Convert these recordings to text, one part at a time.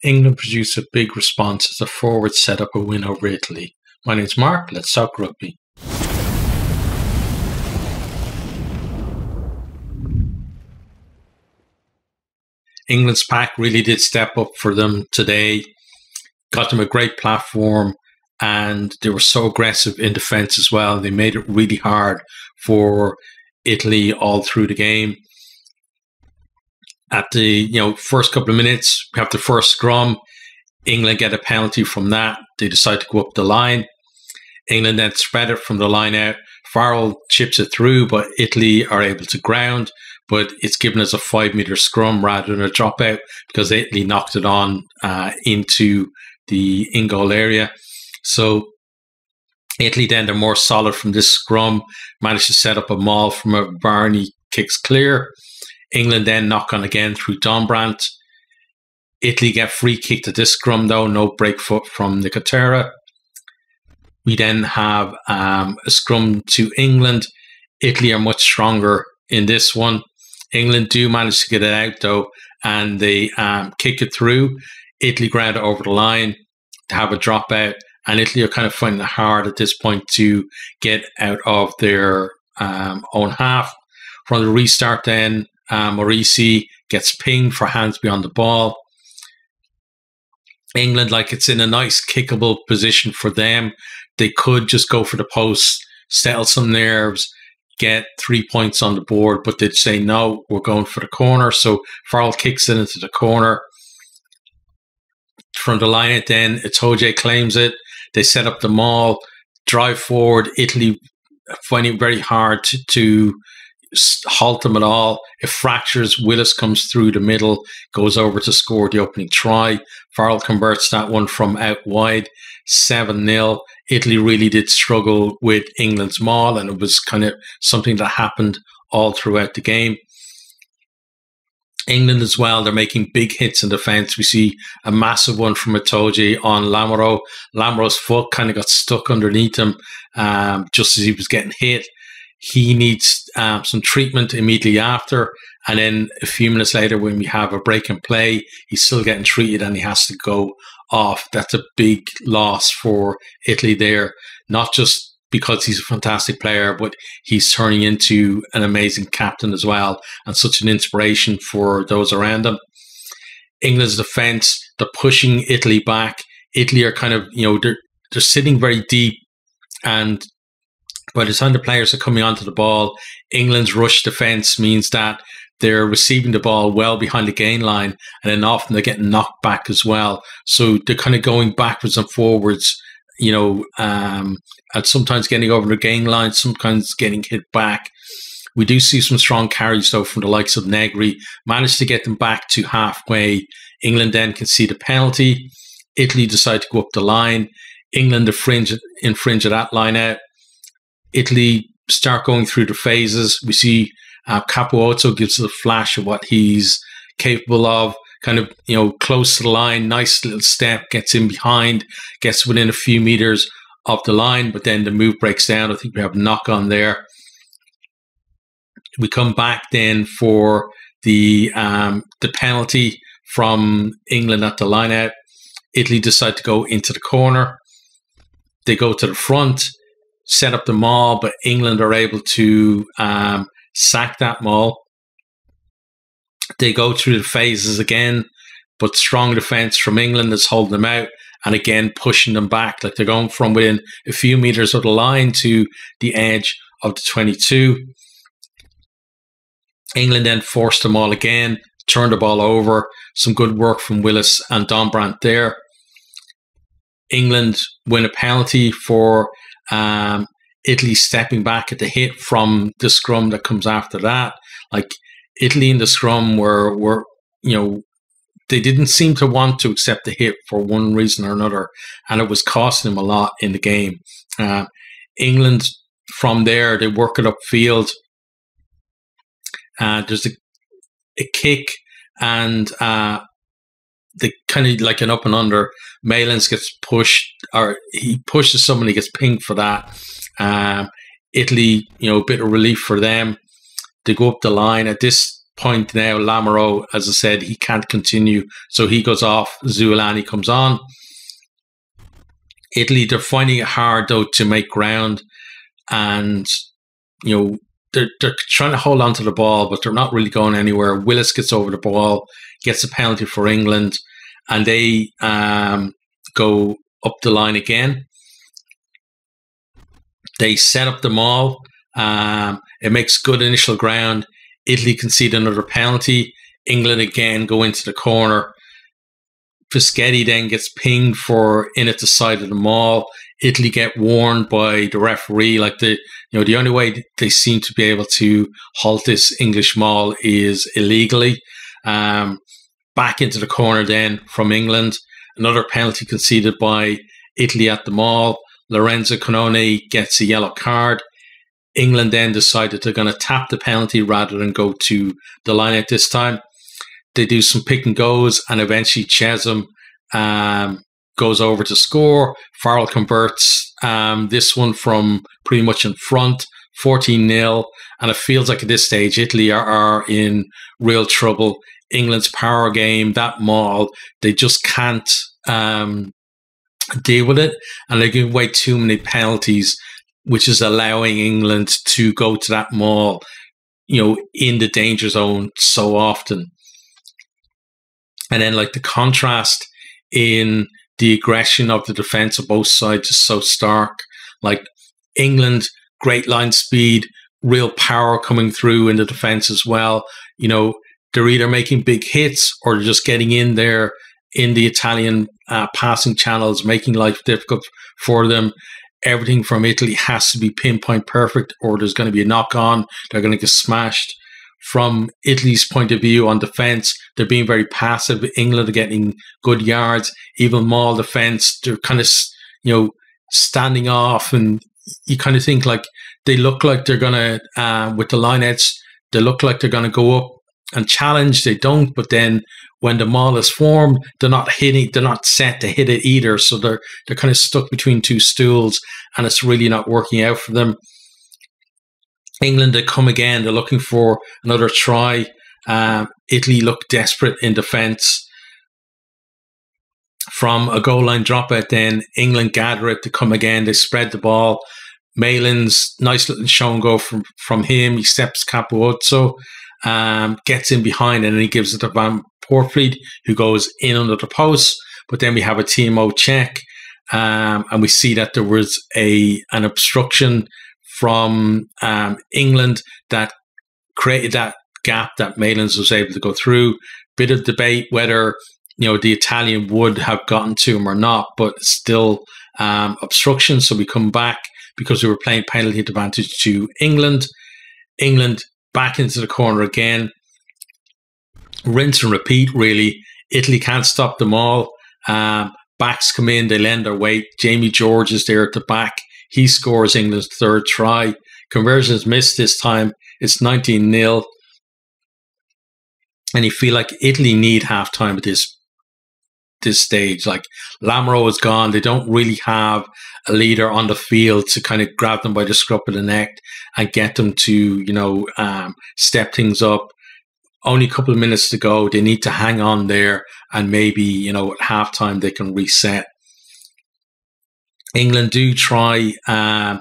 England produced a big response as the forwards set up a win over Italy. My name's Mark, let's talk rugby. England's pack really did step up for them today, got them a great platform, and they were so aggressive in defence as well. They made it really hard for Italy all through the game. At the first couple of minutes, we have the first scrum. England get a penalty from that. They decide to go up the line. England then spread it from the line out. Farrell chips it through, but Italy are able to ground. But it's given as a 5-metre scrum rather than a dropout because Italy knocked it on into the in-goal area. So Italy then, they're more solid from this scrum, managed to set up a maul from a Barney, kicks clear. England then knock on again through Dombrandt. Italy get free kicked at this scrum though, no break foot from Nicotera. We then have a scrum to England. Italy are much stronger in this one. England do manage to get it out though, and they kick it through. Italy ground it over the line to have a dropout, and Italy are kind of finding it hard at this point to get out of their own half. From the restart then, Morisi gets pinged for hands beyond the ball. England, it's in a nice kickable position for them. They could just go for the post, settle some nerves, get 3 points on the board, but they'd say, no, we're going for the corner. So Farrell kicks it into the corner. From the line out then, Itoje claims it. They set up the maul, drive forward. Italy finding it very hard to halt them at all. It fractures. Willis comes through the middle, goes over to score the opening try. Farrell converts that one from out wide, 7-0. Italy really did struggle with England's maul, and it was kind of something that happened all throughout the game. England as well, they're making big hits in defence. We see a massive one from Itoje on Lamoureux. Lamoureux's foot kind of got stuck underneath him just as he was getting hit. He needs some treatment immediately after. And then a few minutes later, when we have a break in play, he's still getting treated and he has to go off. That's a big loss for Italy there. Not just because he's a fantastic player, but he's turning into an amazing captain as well and such an inspiration for those around him. England's defence, they're pushing Italy back. Italy are kind of, they're sitting very deep, and by the time the players are coming onto the ball, England's rush defence means that they're receiving the ball well behind the gain line, and then often they're getting knocked back as well. So they're kind of going backwards and forwards, and sometimes getting over the gain line, sometimes getting hit back. We do see some strong carries though from the likes of Negri, managed to get them back to halfway. England then concede a penalty. Italy decide to go up the line. England infringe at that line out. Italy start going through the phases. We see Capuozzo gives us a flash of what he's capable of. Kind of, close to the line, nice little step, gets in behind, gets within a few meters of the line, but then the move breaks down. I think we have a knock on there. We come back then for the penalty from England at the line out. Italy decide to go into the corner. They go to the front, set up the maul, but England are able to sack that maul. They go through the phases again, but strong defence from England is holding them out and again pushing them back. They're going from within a few meters of the line to the edge of the 22. England then forced them all again, turned the ball over. Some good work from Willis and Dombrandt there. England win a penalty for Italy stepping back at the hit from the scrum that comes after that. Italy in the scrum were they didn't seem to want to accept the hit for one reason or another, and it was costing them a lot in the game. England from there, they work it upfield. There's a kick, and they kind of like an up and under. Malins gets pushed, or he pushes someone, he gets pinged for that. Italy, a bit of relief for them. They go up the line. At this point now, Lamoureux, as I said, he can't continue. So he goes off. Zuolani comes on. Italy, they're finding it hard, though, to make ground. And, you know, they're trying to hold on to the ball, but they're not really going anywhere. Willis gets over the ball, gets a penalty for England, and they go up the line again. They set up the maul. It makes good initial ground. Italy concede another penalty. England again go into the corner. Fischetti then gets pinged for in at the side of the maul. Italy get warned by the referee. Like the only way they seem to be able to halt this English maul is illegally. Back into the corner then from England. Another penalty conceded by Italy at the maul. Lorenzo Canone gets a yellow card. England then decided they're going to tap the penalty rather than go to the line at this time. They do some pick and goes, and eventually Chesham goes over to score. Farrell converts this one from pretty much in front, 14-0. And it feels like at this stage, Italy are in real trouble. England's power game, that maul, they just can't deal with it. And they're giving away too many penalties, which is allowing England to go to that maul, in the danger zone so often. And then, like, the contrast in the aggression of the defence of both sides is so stark. Like, England, great line speed, real power coming through in the defence as well. They're either making big hits or they're just getting in there in the Italian passing channels, making life difficult for them. Everything from Italy has to be pinpoint perfect or there's going to be a knock-on. They're going to get smashed. From Italy's point of view on defence, they're being very passive. England are getting good yards. Even maul defence, they're kind of, standing off. And you kind of think like they look like they're going to, with the lineouts, they look like they're going to go up and challenge. They don't. But then when the maul is formed, they're not set to hit it either. So they're kind of stuck between two stools and it's really not working out for them. England, they come again. They're looking for another try. Italy look desperate in defence. From a goal line dropout, then England gather it to come again. They spread the ball. Malin's nice little show and go from him. He steps Capuzzo, gets in behind, and then he gives it to Van Poortvliet, who goes in under the post. But then we have a TMO check, and we see that there was an obstruction from England that created that gap that Malins was able to go through. Bit of debate whether the Italian would have gotten to him or not, but still obstruction. So we come back because we were playing penalty advantage to England. England back into the corner again. Rinse and repeat, really. Italy can't stop them all. Backs come in, they lend their weight. Jamie George is there at the back. He scores England's third try. Conversion is missed this time. It's 19-0. And you feel like Italy need half-time at this stage. Like, Lamoureux is gone. They don't really have a leader on the field to kind of grab them by the scruff of the neck and get them to, step things up. Only a couple of minutes to go. They need to hang on there and maybe, at halftime they can reset. England do try a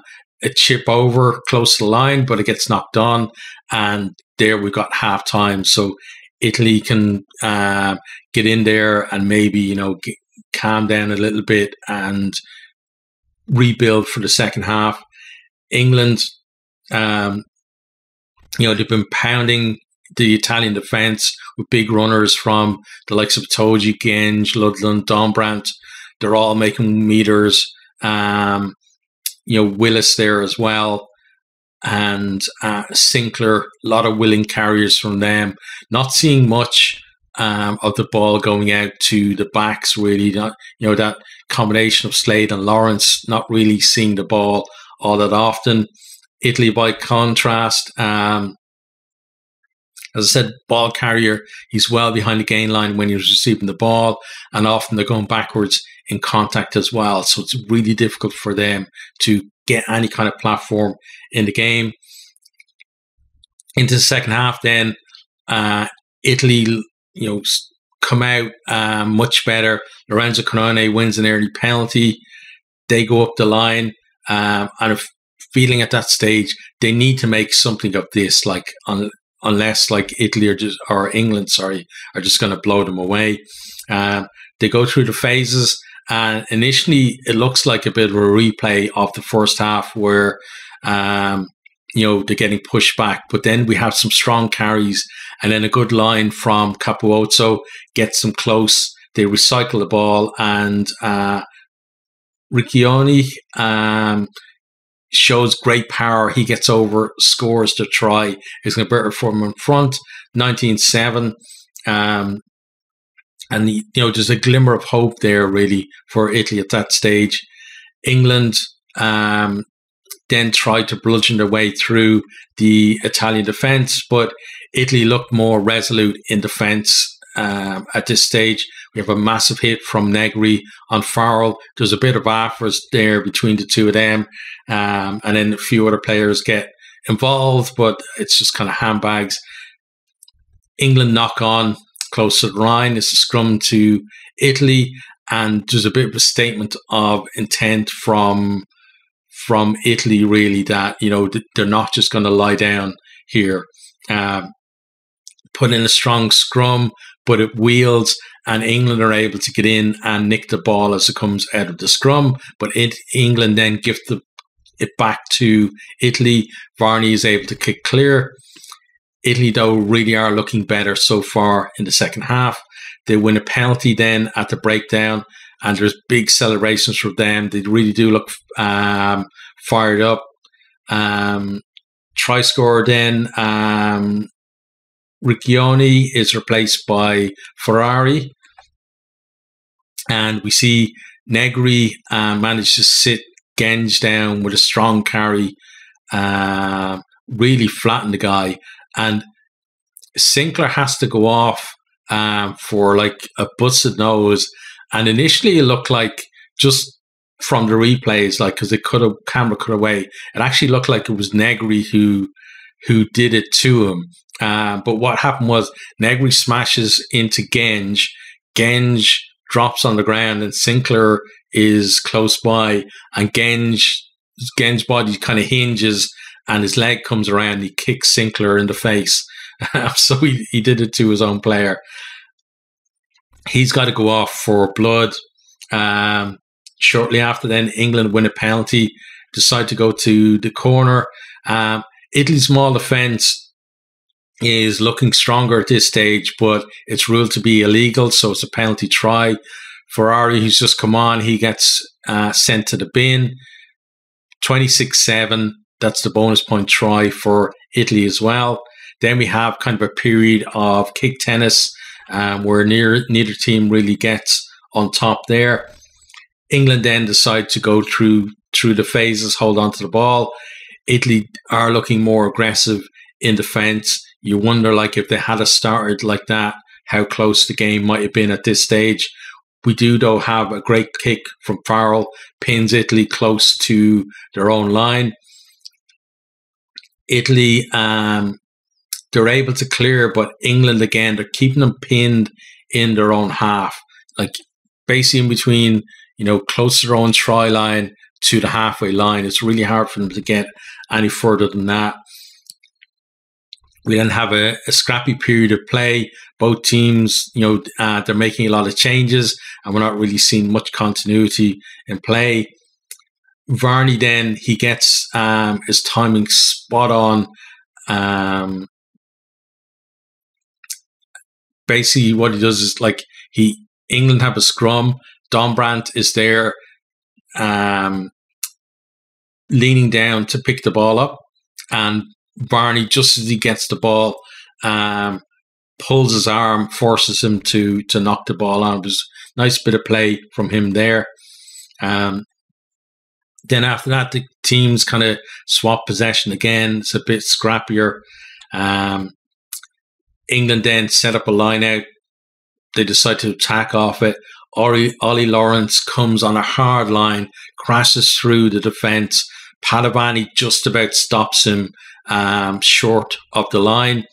chip over close to the line, but it gets knocked on. And there we've got halftime. So Italy can get in there and maybe, calm down a little bit and rebuild for the second half. England, they've been pounding the Italian defence with big runners from the likes of Toji, Genge, Ludland, Dombrandt. They're all making meters. Willis there as well. And Sinclair, a lot of willing carriers from them. Not seeing much of the ball going out to the backs, really. Not, that combination of Slade and Lawrence, not really seeing the ball all that often. Italy, by contrast, as I said, ball carrier, he's well behind the gain line when he's receiving the ball, and often they're going backwards in contact as well. So it's really difficult for them to get any kind of platform in the game. Into the second half then, Italy, come out much better. Lorenzo Canone wins an early penalty. They go up the line, and if feeling at that stage they need to make something of this, unless Italy or England, are just going to blow them away. They go through the phases, and initially it looks like a bit of a replay of the first half where they're getting pushed back, but then we have some strong carries and then a good line from Capuozzo gets them close. They recycle the ball, and Riccioni shows great power. He gets over, scores the try. He's going to better from in front, 19-7. And there's a glimmer of hope there really for Italy at that stage. England then tried to bludgeon their way through the Italian defence, but Italy looked more resolute in defence at this stage. We have a massive hit from Negri on Farrell. There's a bit of offers there between the two of them, and then a few other players get involved, but it's just kind of handbags. England knock on close to the line. It's a scrum to Italy, and there's a bit of a statement of intent from Italy, really, that they're not just going to lie down here. Put in a strong scrum, but it wields, and England are able to get in and nick the ball as it comes out of the scrum. But England then give it back to Italy. Varney is able to kick clear. Italy, though, really are looking better so far in the second half. They win a penalty then at the breakdown, and there's big celebrations for them. They really do look fired up. Try scorer then, Riccioni is replaced by Ferrari, and we see Negri manage to sit Genge down with a strong carry, really flatten the guy, and Sinclair has to go off for a busted nose. And initially it looked like, just from the replays, because camera cut away, it actually looked like it was Negri who did it to him. But what happened was Negri smashes into Genge. Genge drops on the ground, and Sinclair is close by, and Genge's body kind of hinges, and his leg comes around. And he kicks Sinclair in the face. So he did it to his own player. He's got to go off for blood. Shortly after then, England win a penalty, decide to go to the corner. Italy's small defence is looking stronger at this stage, but it's ruled to be illegal, so it's a penalty try. Ferrari, who's just come on, he gets sent to the bin. 26-7, that's the bonus point try for Italy as well. Then we have kind of a period of kick tennis where neither team really gets on top there. England then decide to go through the phases, hold on to the ball. Italy are looking more aggressive in defence. You wonder, if they had started like that, how close the game might have been at this stage. We do, though, have a great kick from Farrell, pins Italy close to their own line. Italy, they're able to clear, but England, again, they're keeping them pinned in their own half. Basically in between, close to their own try line to the halfway line. It's really hard for them to get any further than that. We then have a scrappy period of play. Both teams, they're making a lot of changes, and we're not really seeing much continuity in play. Varney then, he gets his timing spot on. Basically, what he does is England have a scrum. Dombrandt is there, leaning down to pick the ball up, and Varney, just as he gets the ball, pulls his arm, forces him to knock the ball on. It was a nice bit of play from him there. Then after that, the teams kind of swap possession again. It's a bit scrappier. England then set up a line out. They decide to attack off it. Ollie Lawrence comes on a hard line, crashes through the defence. Padovani just about stops him short of the line.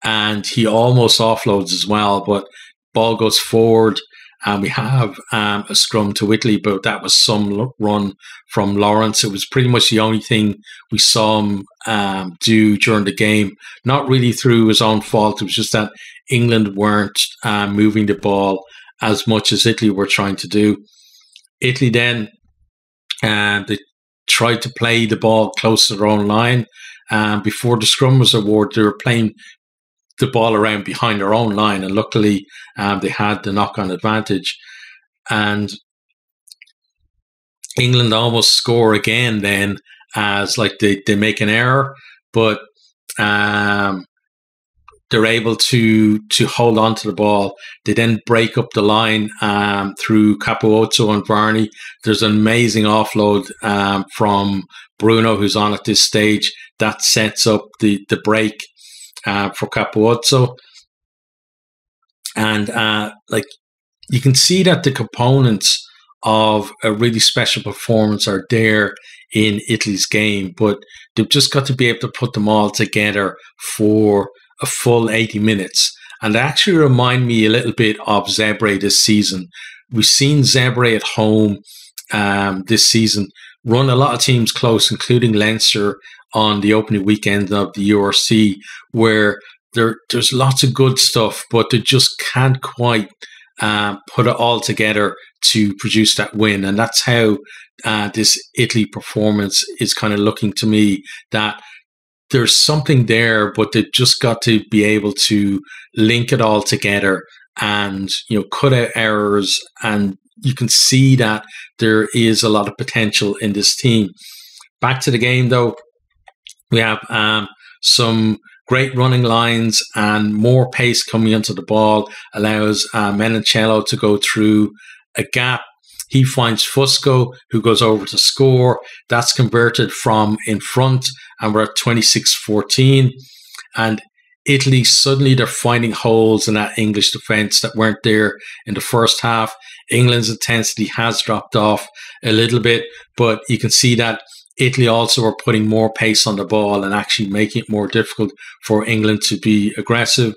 and he almost offloads as well, but ball goes forward, and we have a scrum to Italy, but that was some run from Lawrence. It was pretty much the only thing we saw him do during the game. Not really through his own fault. It was just that England weren't moving the ball as much as Italy were trying to do. Italy then, they tried to play the ball close to their own line. Before the scrum was awarded, they were playing the ball around behind their own line, and luckily they had the knock-on advantage. And England almost score again then, as like they make an error, but they're able to hold on to the ball. They then break up the line through Capozzo and Varney. There's an amazing offload from Bruno, who's on at this stage, that sets up the break for Capozzo. And like, you can see that the components of a really special performance are there in Italy's game, but they've just got to be able to put them all together for a full 80 minutes. And they actually remind me a little bit of Zebre this season. We've seen Zebre at home this season run a lot of teams close, including Leinster on the opening weekend of the URC, where there's lots of good stuff, but they just can't quite put it all together to produce that win. And that's how this Italy performance is kind of looking to me, that there's something there, but they've just got to be able to link it all together and, cut out errors. And you can see that there is a lot of potential in this team. Back to the game, though, we have some great running lines and more pace coming into the ball, allows Menoncello to go through a gap. He finds Fusco, who goes over to score. That's converted from in front, and we're at 26-14. And Italy, suddenly they're finding holes in that English defence that weren't there in the first half. England's intensity has dropped off a little bit, but you can see that Italy also are putting more pace on the ball and actually making it more difficult for England to be aggressive.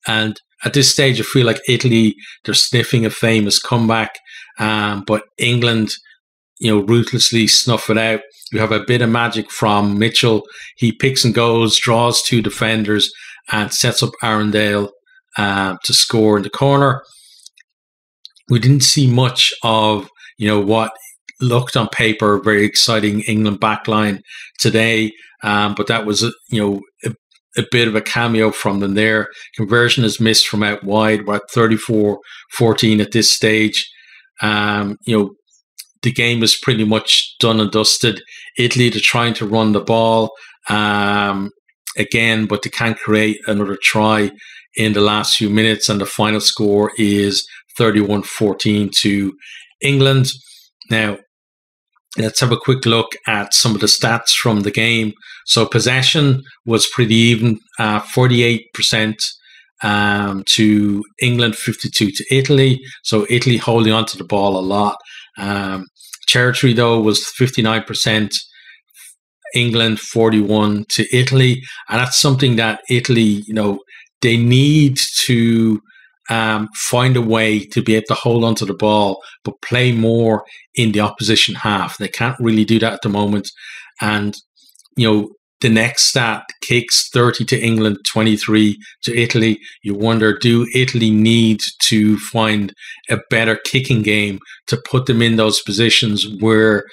And at this stage, I feel like Italy, they're sniffing a famous comeback, but England, ruthlessly snuff it out. You have a bit of magic from Mitchell. He picks and goes, draws two defenders, and sets up Arundel to score in the corner. We didn't see much of, what looked on paper a very exciting England backline today, but that was, a bit of a cameo from them there. Conversion is missed from out wide. We're at 34-14 at this stage. The game is pretty much done and dusted. Italy, they're trying to run the ball again, but they can't create another try in the last few minutes, and the final score is 31-14 to England. Now, let's have a quick look at some of the stats from the game. So possession was pretty even, 48% to England, 52% to Italy. So Italy holding on to the ball a lot. Territory, though, was 59%, England 41% to Italy. And that's something that Italy, they need to find a way to be able to hold on to the ball, but play more in the opposition half. They can't really do that at the moment. And, the next stat, kicks 30 to England, 23 to Italy. You wonder, do Italy need to find a better kicking game to put them in those positions where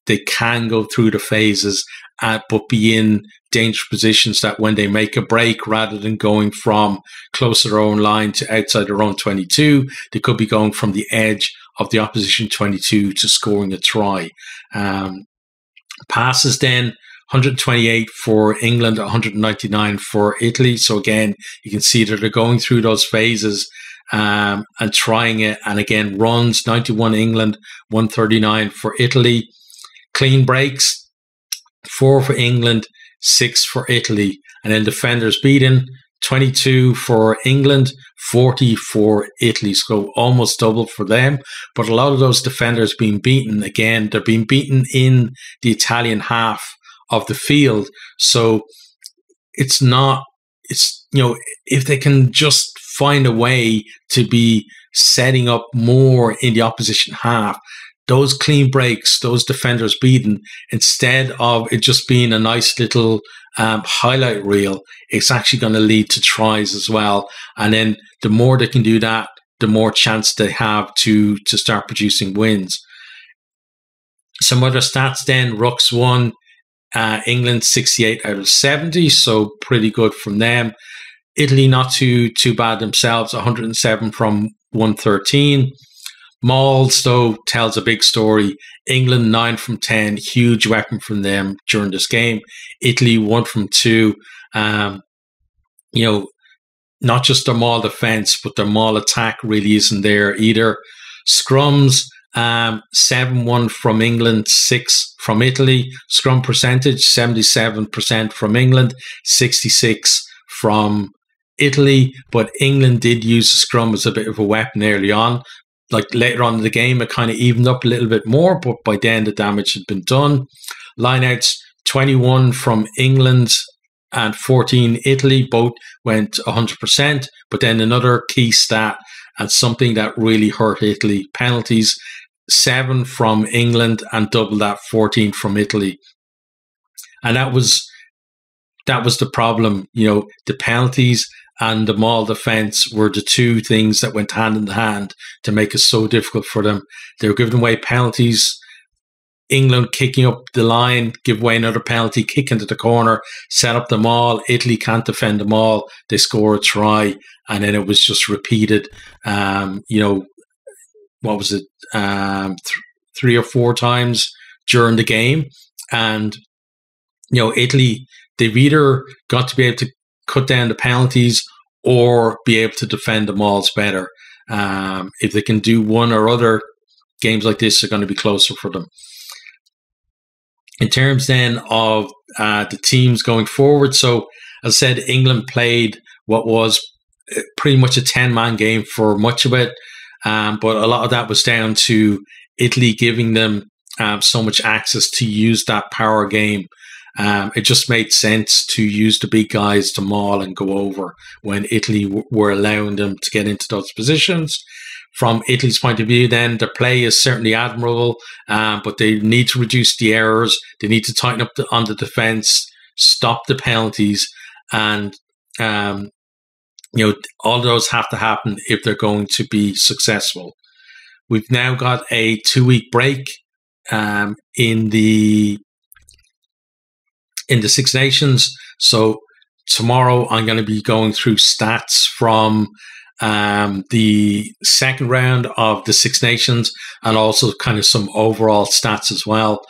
they can go through the phases, but be in dangerous positions that when they make a break, rather than going from close to their own line to outside their own 22, they could be going from the edge of the opposition 22 to scoring a try. Passes then, 128 for England, 199 for Italy. So again, you can see that they're going through those phases and trying it. And again, runs, 91 England, 139 for Italy. Clean breaks, 4 for England, 6 for Italy. And then defenders beaten, 22 for England, 40 for Italy. So almost double for them. But a lot of those defenders being beaten, again, they're being beaten in the Italian half of the field. So it's not, it's, if they can just find a way to be setting up more in the opposition half, those clean breaks, those defenders beaten, instead of it just being a nice little highlight reel, it's actually going to lead to tries as well. And then the more they can do that, the more chance they have to start producing wins. Some other stats then: Rucks won, England 68 out of 70, so pretty good from them. Italy not too bad themselves, 107 from 113. Mauls, though, tells a big story. England 9 from 10, huge weapon from them during this game. Italy 1 from 2. Not just their maul defense, but their maul attack really isn't there either. Scrums, 7-1 from England, 6 from Italy. Scrum percentage, 77% from England, 66 from Italy. But England did use the scrum as a bit of a weapon early on. Like later on in the game, it kind of evened up a little bit more, but by then the damage had been done. Lineouts, 21 from England and 14 Italy, both went 100%. But then another key stat, and something that really hurt Italy: penalties, 7 from England and double that, 14 from Italy. And that was the problem. The penalties and the maul defense were the two things that went hand in hand to make it so difficult for them. They were giving away penalties. England kicking up the line, give away another penalty, kick into the corner, set up the maul. Italy can't defend the maul. They score a try, and then it was just repeated. What was it? 3 or 4 times during the game, and Italy, they've either got to be able to cut down the penalties or be able to defend the mauls better. If they can do one or other, games like this are going to be closer for them. In terms then of the teams going forward, so as I said, England played what was pretty much a 10-man game for much of it, but a lot of that was down to Italy giving them so much access to use that power game. It just made sense to use the big guys to maul and go over when Italy were allowing them to get into those positions. From Italy's point of view, then, their play is certainly admirable, but they need to reduce the errors. They need to tighten up on the defence, stop the penalties, and all those have to happen if they're going to be successful. We've now got a 2-week break in the Six Nations. So tomorrow I'm going to be going through stats from the second round of the Six Nations, and also kind of some overall stats as well.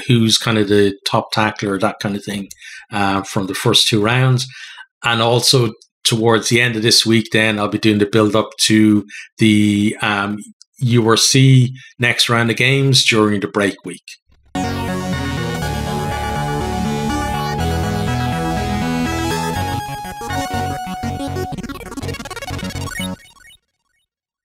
Who's kind of the top tackler, that kind of thing, from the first 2 rounds. And also towards the end of this week, then I'll be doing the build up to the URC next round of games during the break week.